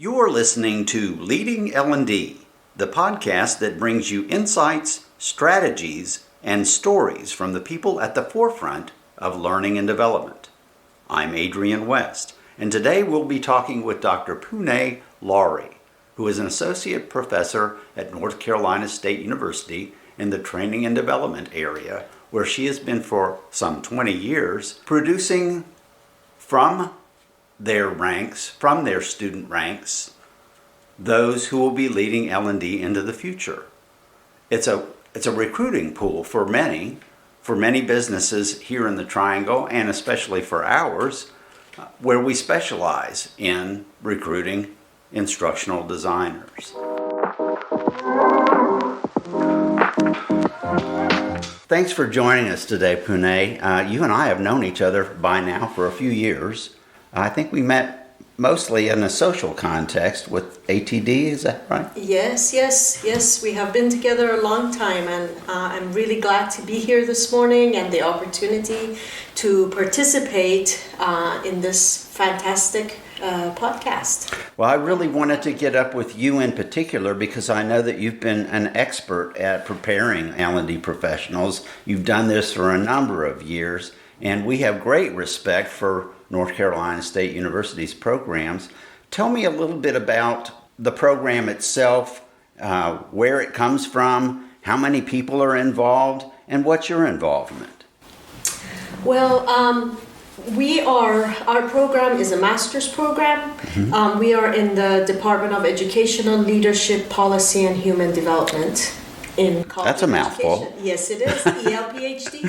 You're listening to Leading L&D, the podcast that brings you insights, strategies, and stories from the people at the forefront of learning and development. I'm Adrian West, and today we'll be talking with Dr. Pooneh Lari, who is an associate professor at North Carolina State University in the training and development area, where she has been for some 20 years, producing from their student ranks, those who will be leading L&D into the future. It's a recruiting pool for many businesses here in the Triangle, and especially for ours, where we specialize in recruiting instructional designers. Thanks for joining us today, Pooneh. You and I have known each other by now for a few years. I think we met mostly in a social context with ATD, is that right? Yes. We have been together a long time, and I'm really glad to be here this morning and the opportunity to participate in this fantastic podcast. Well, I really wanted to get up with you in particular because I know that you've been an expert at preparing L&D professionals. You've done this for a number of years, and we have great respect for North Carolina State University's programs. Tell me a little bit about the program itself, where it comes from, how many people are involved, and what's your involvement? Well, our program is a master's program. Mm-hmm. We are in the Department of Educational Leadership, Policy, and Human Development in college. That's a mouthful. Education. Yes, it is. ELPHD.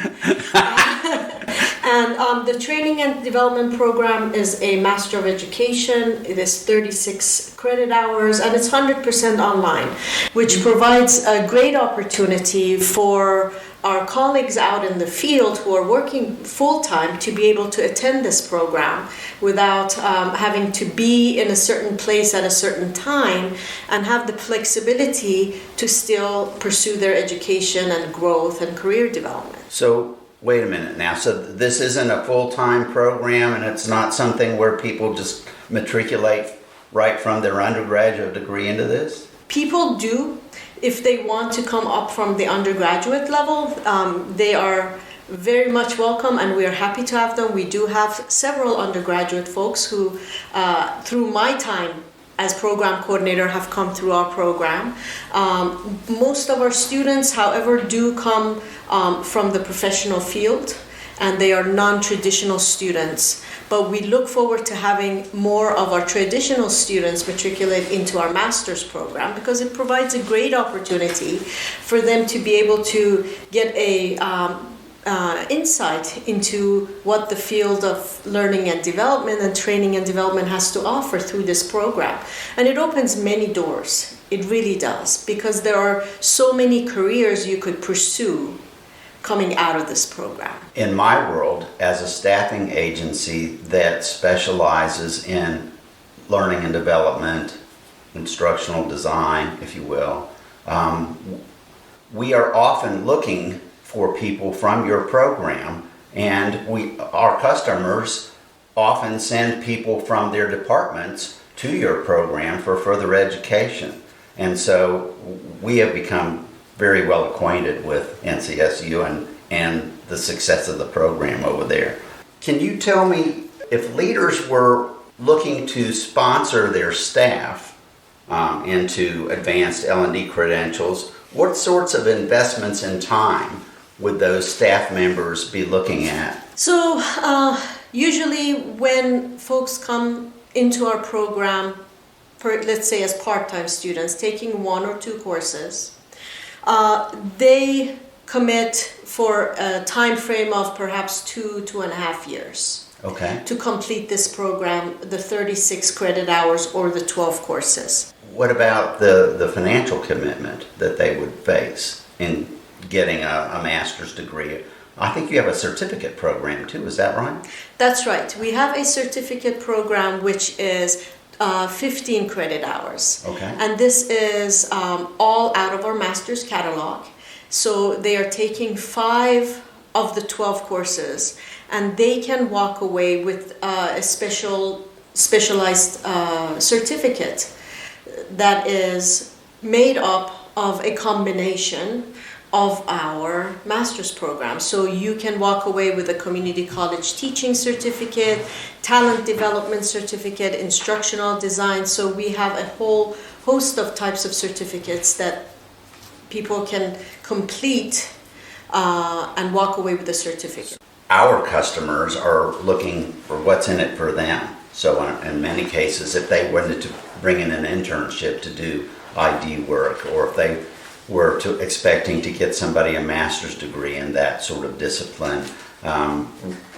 And the Training and Development Program is a Master of Education. It is 36 credit hours, and it's 100% online, which provides a great opportunity for our colleagues out in the field who are working full-time to be able to attend this program without having to be in a certain place at a certain time, and have the flexibility to still pursue their education and growth and career development. So, wait a minute now. So this isn't a full-time program, and it's not something where people just matriculate right from their undergraduate degree into this? People do. If they want to come up from the undergraduate level, they are very much welcome, and we are happy to have them. We do have several undergraduate folks who, through my time as program coordinator, have come through our program. Most of our students, however, do come from the professional field, and they are non-traditional students. But we look forward to having more of our traditional students matriculate into our master's program, because it provides a great opportunity for them to be able to get a insight into what the field of learning and development and training and development has to offer through this program. And it opens many doors. It really does, because there are so many careers you could pursue coming out of this program. In my world, as a staffing agency that specializes in learning and development, instructional design, if you will, we are often looking for people from your program, and our customers often send people from their departments to your program for further education. And so we have become very well acquainted with NCSU and the success of the program over there. Can you tell me, if leaders were looking to sponsor their staff into advanced L&D credentials, what sorts of investments in time would those staff members be looking at? So usually when folks come into our program, let's say as part-time students, taking 1 or 2 courses, they commit for a time frame of perhaps 2.5 years. Okay. To complete this program, the 36 credit hours or the 12 courses. What about the financial commitment that they would face in getting a master's degree? I think you have a certificate program too, is that right? That's right. We have a certificate program which is 15 credit hours. Okay. And this is all out of our master's catalog. So they are taking 5 of the 12 courses, and they can walk away with a special specialized certificate that is made up of a combination of our master's program. So you can walk away with a community college teaching certificate, talent development certificate, instructional design. So we have a whole host of types of certificates that people can complete and walk away with a certificate. Our customers are looking for what's in it for them. So in many cases, if they wanted to bring in an internship to do ID work, or if they were expecting to get somebody a master's degree in that sort of discipline,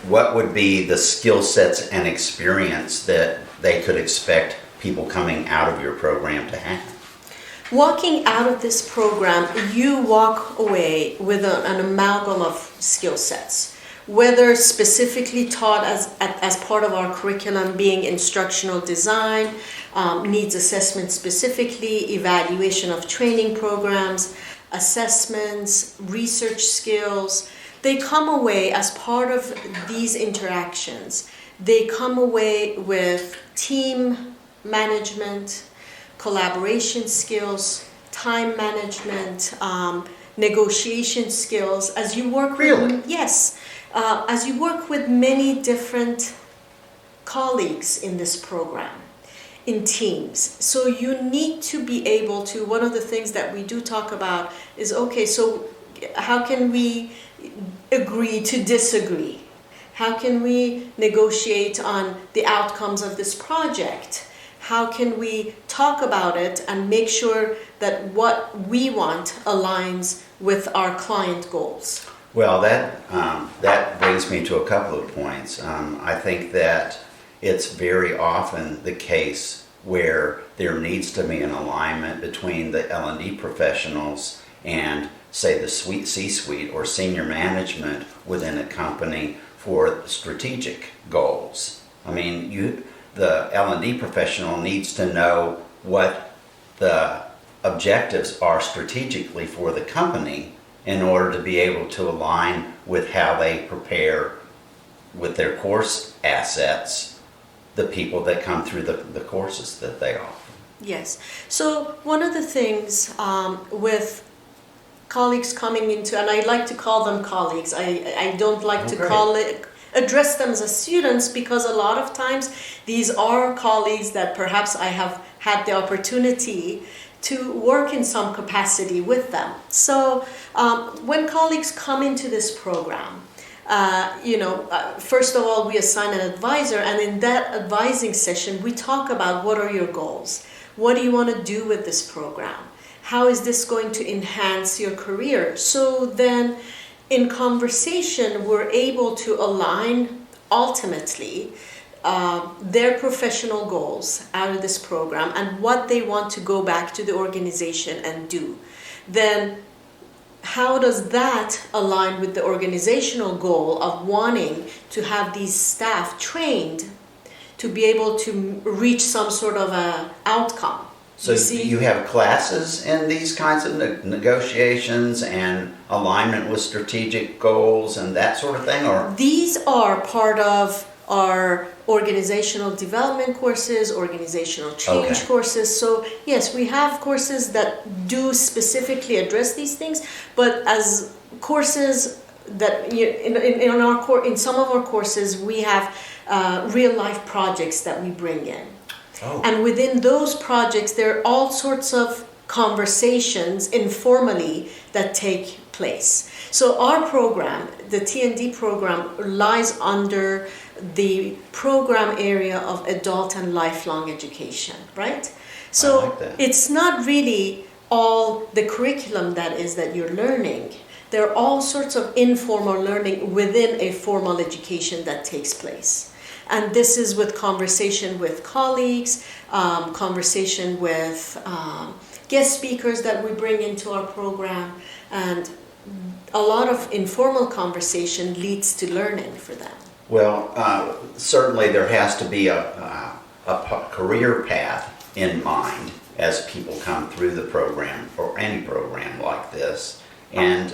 what would be the skill sets and experience that they could expect people coming out of your program to have? Walking out of this program, you walk away with an amalgam of skill sets, whether specifically taught as part of our curriculum being instructional design, needs assessment specifically, evaluation of training programs, assessments, research skills. They come away as part of these interactions. They come away with team management, collaboration skills, time management, negotiation skills. As you work with, yes, as you work with many different colleagues in this program, in teams. So you need to be able to, one of the things that we do talk about is, okay, so how can we agree to disagree? How can we negotiate on the outcomes of this project? How can we talk about it and make sure that what we want aligns with our client goals? Well, that brings me to a couple of points. I think that it's very often the case where there needs to be an alignment between the L&D professionals and, say, the C-suite or senior management within a company for strategic goals. I mean, the L&D professional needs to know what the objectives are strategically for the company in order to be able to align with how they prepare with their course assets the people that come through the courses that they offer. Yes. So one of the things with colleagues coming into, and I like to call them colleagues, I don't like to address them as students, because a lot of times these are colleagues that perhaps I have had the opportunity to work in some capacity with them. So when colleagues come into this program, first of all, we assign an advisor, and in that advising session, we talk about what are your goals? What do you want to do with this program? How is this going to enhance your career? So then in conversation, we're able to align ultimately their professional goals out of this program and what they want to go back to the organization and do. Then how does that align with the organizational goal of wanting to have these staff trained to be able to reach some sort of a outcome? So you have classes in these kinds of negotiations and alignment with strategic goals and that sort of thing? Or these are part of our organizational development courses, organizational change courses. So yes, we have courses that do specifically address these things, but as courses that in some of our courses we have real life projects that we bring in. And within those projects, there are all sorts of conversations informally that take place. So our program, the T&D program, lies under the program area of adult and lifelong education, right? So it's not really all the curriculum that you're learning. There are all sorts of informal learning within a formal education that takes place. And this is with conversation with colleagues, conversation with guest speakers that we bring into our program, and a lot of informal conversation leads to learning for them. Well, certainly there has to be a career path in mind as people come through the program, or any program like this. And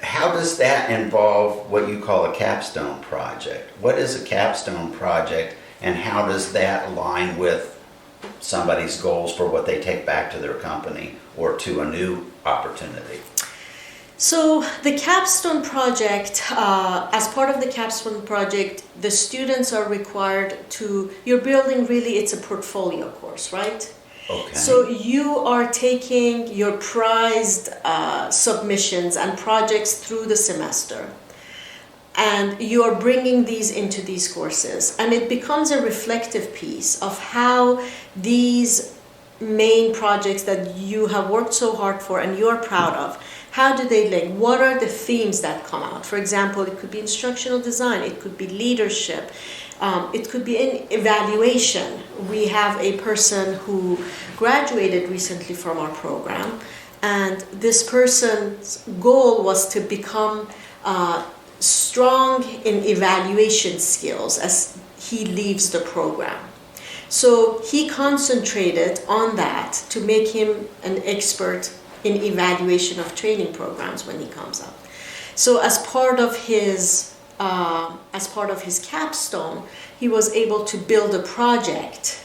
how does that involve what you call a capstone project? What is a capstone project, and how does that align with somebody's goals for what they take back to their company or to a new opportunity? So the capstone project, as part of the capstone project, the students are required to, you're building really, it's a portfolio course, right? Okay. So you are taking your prized submissions and projects through the semester, and you are bringing these into these courses, and it becomes a reflective piece of how these main projects that you have worked so hard for and you're proud of, how do they link? What are the themes that come out? For example, it could be instructional design, it could be leadership, it could be in evaluation. We have a person who graduated recently from our program, and this person's goal was to become strong in evaluation skills as he leaves the program. So he concentrated on that to make him an expert in evaluation of training programs when he comes up. So as part of his capstone, he was able to build a project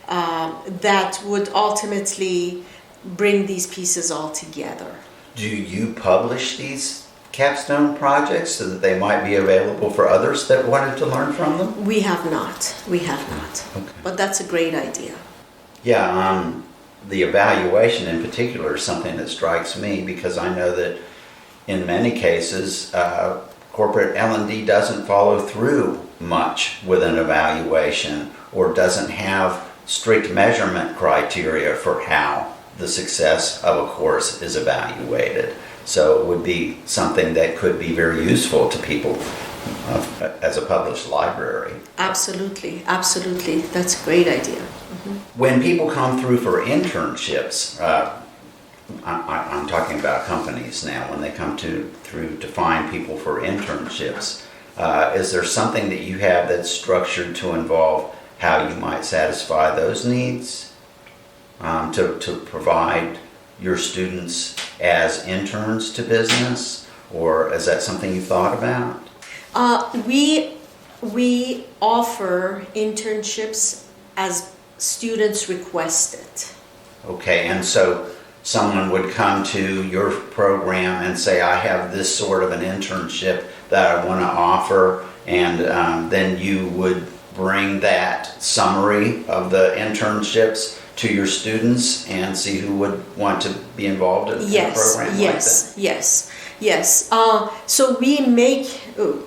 that would ultimately bring these pieces all together. Do you publish these capstone projects so that they might be available for others that wanted to learn from them? We have not. Okay. But that's a great idea. Yeah, the evaluation in particular is something that strikes me, because I know that in many cases corporate L&D doesn't follow through much with an evaluation, or doesn't have strict measurement criteria for how the success of a course is evaluated. So it would be something that could be very useful to people as a published library. Absolutely. That's a great idea. Mm-hmm. When people come through for internships, I'm talking about companies now, when they come through to find people for internships, is there something that you have that's structured to involve how you might satisfy those needs, to provide your students as interns to business, or is that something you thought about? We offer internships as students request it. Okay, and so someone would come to your program and say, I have this sort of an internship that I want to offer, and then you would bring that summary of the internships to your students and see who would want to be involved in a program like that? Yes. So we make,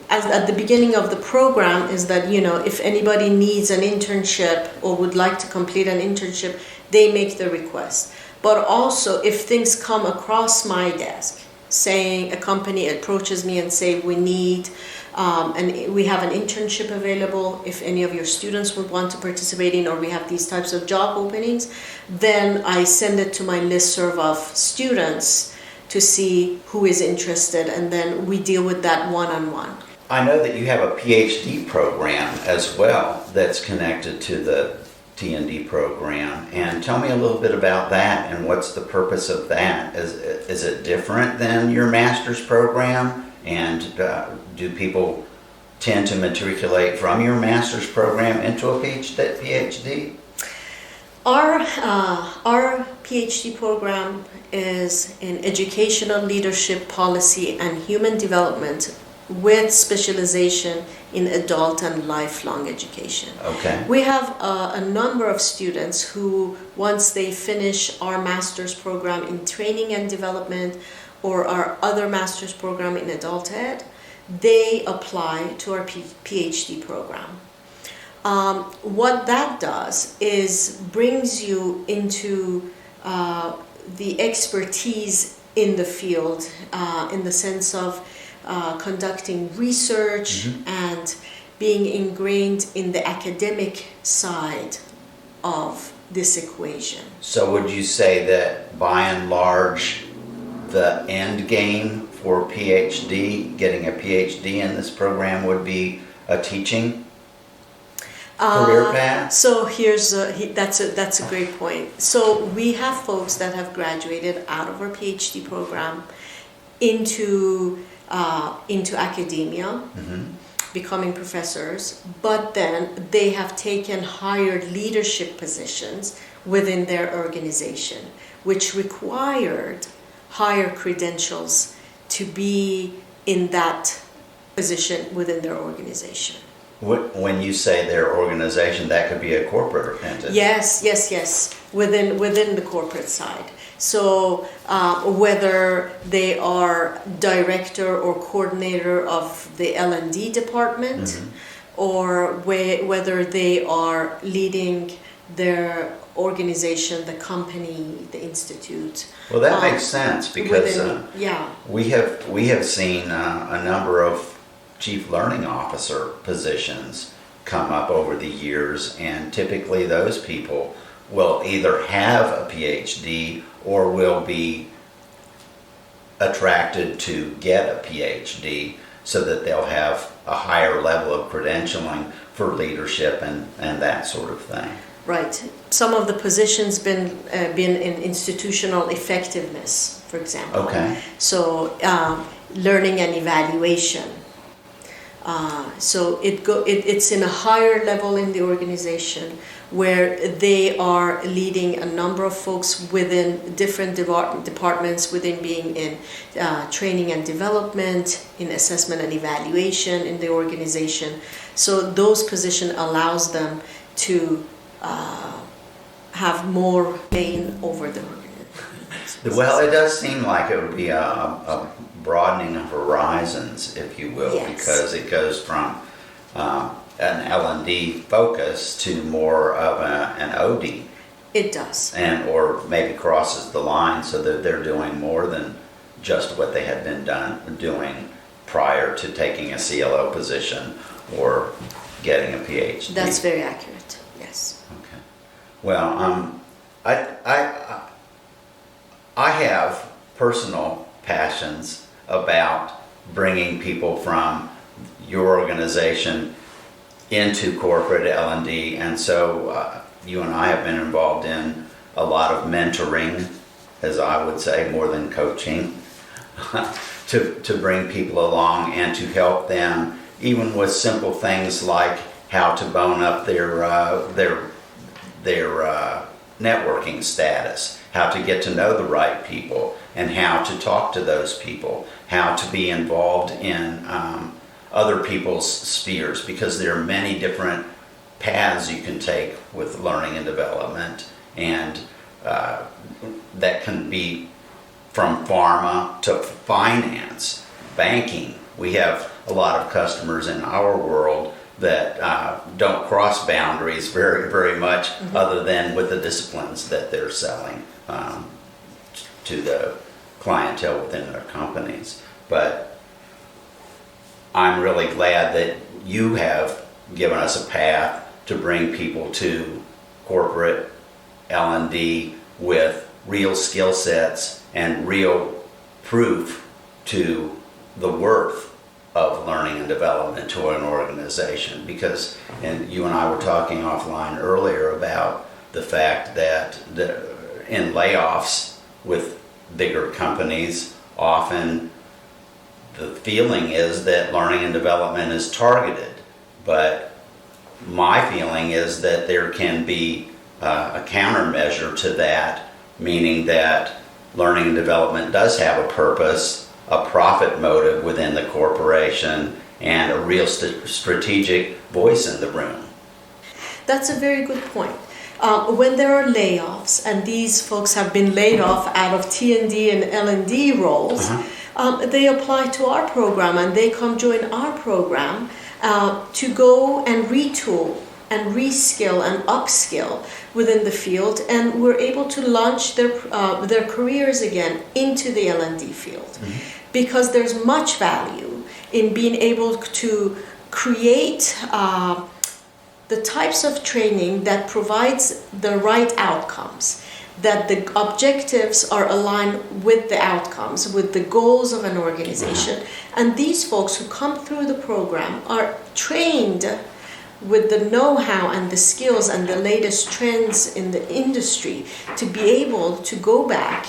at the beginning of the program, is that, if anybody needs an internship or would like to complete an internship, they make the request. But also, if things come across my desk, saying a company approaches me and say, we need, and we have an internship available, if any of your students would want to participate in, or we have these types of job openings, then I send it to my listserv of students to see who is interested, and then we deal with that one-on-one. I know that you have a PhD program as well that's connected to the T&D program, and tell me a little bit about that and what's the purpose of that. Is it different than your master's program, and do people tend to matriculate from your master's program into a PhD? Our PhD program is in educational leadership policy and human development, with specialization in adult and lifelong education. Okay. We have a number of students who, once they finish our master's program in training and development or our other master's program in adult ed, they apply to our PhD program. What that does is brings you into the expertise in the field, in the sense of conducting research and being ingrained in the academic side of this equation. So would you say that by and large the end game for PhD, getting a PhD in this program, would be a teaching career path? So that's a great point. So we have folks that have graduated out of our PhD program into academia. becoming professors, but then they have taken higher leadership positions within their organization, which required higher credentials to be in that position within their organization. When you say their organization, that could be a corporate entity. Yes, within the corporate side. So whether they are director or coordinator of the L&D department, mm-hmm. or whether they are leading their organization, the company, the institute. Well, that makes sense because yeah. we have seen a number of chief learning officer positions come up over the years, and typically those people will either have a PhD or will be attracted to get a PhD so that they'll have a higher level of credentialing for leadership and that sort of thing. Right. Some of the positions been in institutional effectiveness, for example. Okay. So learning and evaluation. So it's in a higher level in the organization where they are leading a number of folks within different departments, within being in training and development, in assessment and evaluation in the organization. So those positions allows them to have more gain over the organization. Well, it does seem like it would be a broadening of horizons, if you will, yes. because it goes from an L&D focus to more of an OD. It does. Or maybe crosses the line so that they're doing more than just what they had been doing prior to taking a CLO position or getting a PhD. That's very accurate, yes. Okay. Well, I have personal passions about bringing people from your organization into corporate L&D, and so you and I have been involved in a lot of mentoring, as I would say, more than coaching, to bring people along and to help them, even with simple things like how to bone up their networking status, how to get to know the right people, and how to talk to those people, how to be involved in other people's spheres, because there are many different paths you can take with learning and development, and that can be from pharma to finance, banking. We have a lot of customers in our world that don't cross boundaries very, very much, mm-hmm. other than with the disciplines that they're selling to the clientele within their companies. But I'm really glad that you have given us a path to bring people to corporate L&D with real skill sets and real proof to the worth of learning and development to an organization. Because, and you and I were talking offline earlier about the fact that in layoffs with bigger companies, often the feeling is that learning and development is targeted. But my feeling is that there can be a countermeasure to that, meaning that learning and development does have a purpose, a profit motive within the corporation, and a real strategic voice in the room. That's a very good point. When there are layoffs, and these folks have been laid off out of T&D and L&D roles, uh-huh. They apply to our program and they come join our program to go and retool and reskill and upskill within the field, and we're able to launch their careers again into the L&D field, mm-hmm. because there's much value in being able to create the types of training that provides the right outcomes, that the objectives are aligned with the outcomes, with the goals of an organization. Mm-hmm. And these folks who come through the program are trained with the know-how and the skills and the latest trends in the industry to be able to go back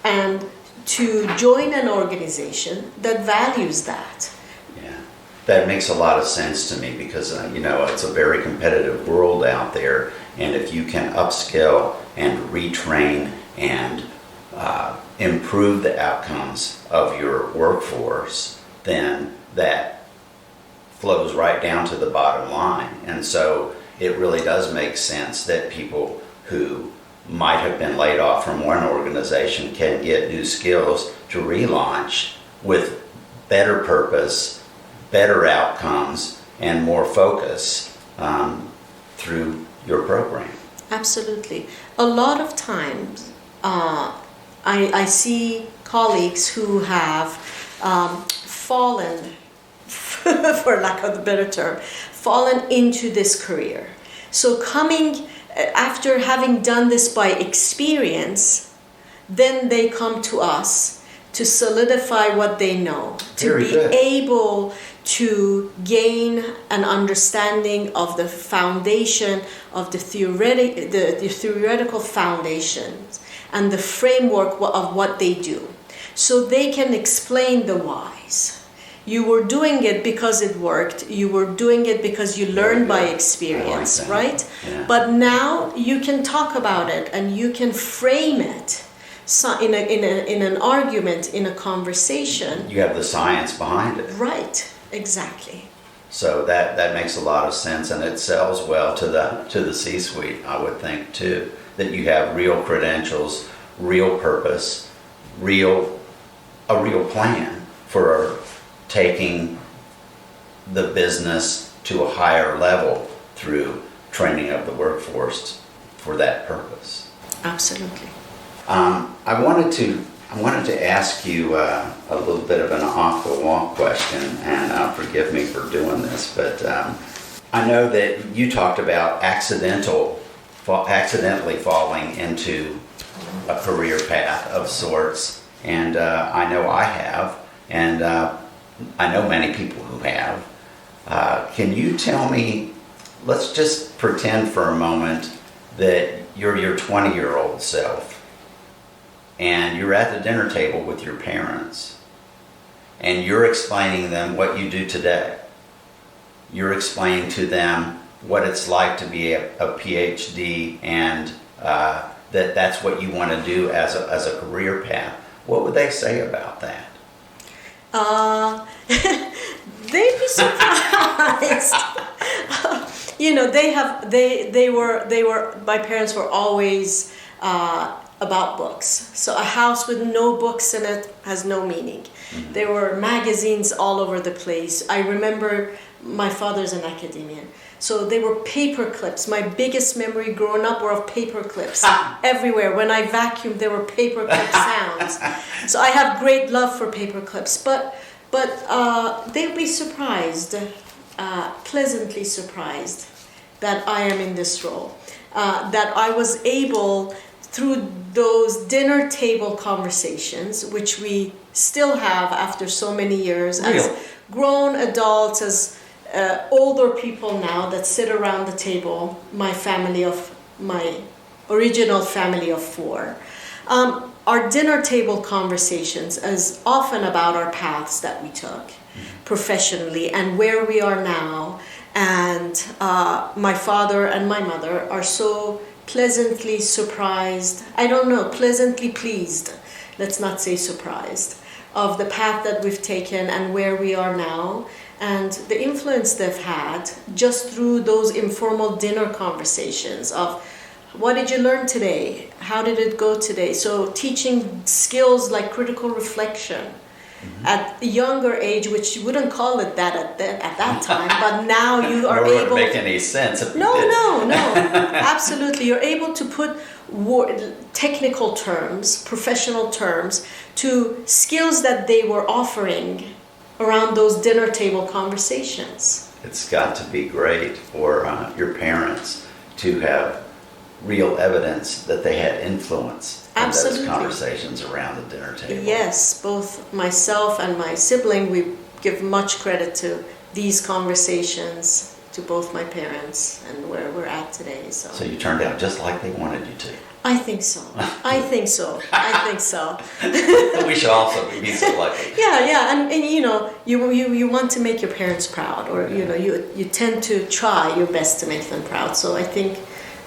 and to join an organization that values that. Yeah, That makes a lot of sense to me because, it's a very competitive world out there. And if you can upskill and retrain and improve the outcomes of your workforce, then that flows right down to the bottom line. And so it really does make sense that people who might have been laid off from one organization can get new skills to relaunch with better purpose, better outcomes, and more focus through your program. Absolutely. A lot of times, I see colleagues who have fallen, for lack of a better term, fallen into this career. So coming after having done this by experience, then they come to us to solidify what they know, to be able to gain an understanding of the foundation of the theoretical foundations and the framework of what they do, so they can explain the whys. You were doing it because it worked. You were doing it because you learned by experience, right? Yeah. But now you can talk about it and you can frame it in an argument, in a conversation. You have the science behind it. Right, exactly. So that makes a lot of sense, and it sells well to the C-suite, I would think, too. That you have real credentials, real purpose, a real plan for taking the business to a higher level through training of the workforce for that purpose. Absolutely. I wanted to ask you a little bit of an off-the-wall question, and forgive me for doing this, but I know that you talked about accidentally falling into a career path of sorts, and I know I have, and I know many people who have. Can you tell me, let's just pretend for a moment that you're your 20-year-old self and you're at the dinner table with your parents and you're explaining them what you do today. You're explaining to them what it's like to be a PhD and that's what you want to do as a career path. What would they say about that? They'd be surprised. My parents were always about books. So a house with no books in it has no meaning. Mm-hmm. There were magazines all over the place. I remember my father's an academician. So they were paper clips. My biggest memory growing up were of paper clips everywhere. When I vacuumed, there were paper clip sounds. So I have great love for paper clips. But they'd be surprised, pleasantly surprised, that I am in this role. That I was able, through those dinner table conversations, which we still have after so many years, as grown adults, as older people now that sit around the table, my original family of 4. Our dinner table conversations is often about our paths that we took professionally and where we are now. And my father and my mother are so pleasantly surprised, pleasantly pleased, let's not say surprised, of the path that we've taken and where we are now, and the influence they've had just through those informal dinner conversations of what did you learn today? How did it go today? So teaching skills like critical reflection at a younger age, which you wouldn't call it that at that time, but now you are able... It wouldn't make any sense if No, absolutely. You're able to put technical terms, professional terms, to skills that they were offering around those dinner table conversations. It's got to be great for your parents to have real evidence that they had influence in those conversations around the dinner table. Yes, both myself and my sibling, we give much credit to these conversations, to both my parents and where we're at today. So you turned out just like they wanted you to. I think so. I think so. We should also be so lucky. Yeah, and you know, you want to make your parents proud, or you know, you tend to try your best to make them proud. So I think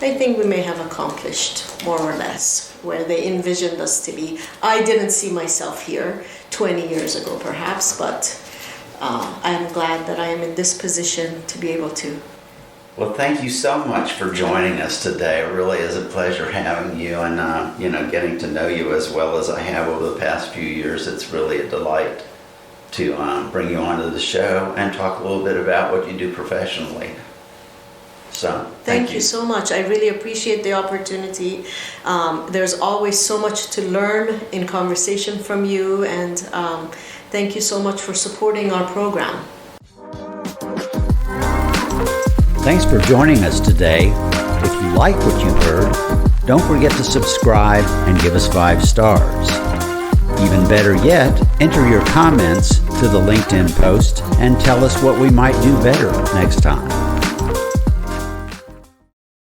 we may have accomplished more or less where they envisioned us to be. I didn't see myself here 20 years ago, perhaps, but I am glad that I am in this position to be able to. Well, thank you so much for joining us today. It really is a pleasure having you and, getting to know you as well as I have over the past few years. It's really a delight to bring you onto the show and talk a little bit about what you do professionally. So, thank you so much. I really appreciate the opportunity. There's always so much to learn in conversation from you, and thank you so much for supporting our program. Thanks for joining us today. If you like what you heard, don't forget to subscribe and give us 5 stars. Even better yet, enter your comments to the LinkedIn post and tell us what we might do better next time.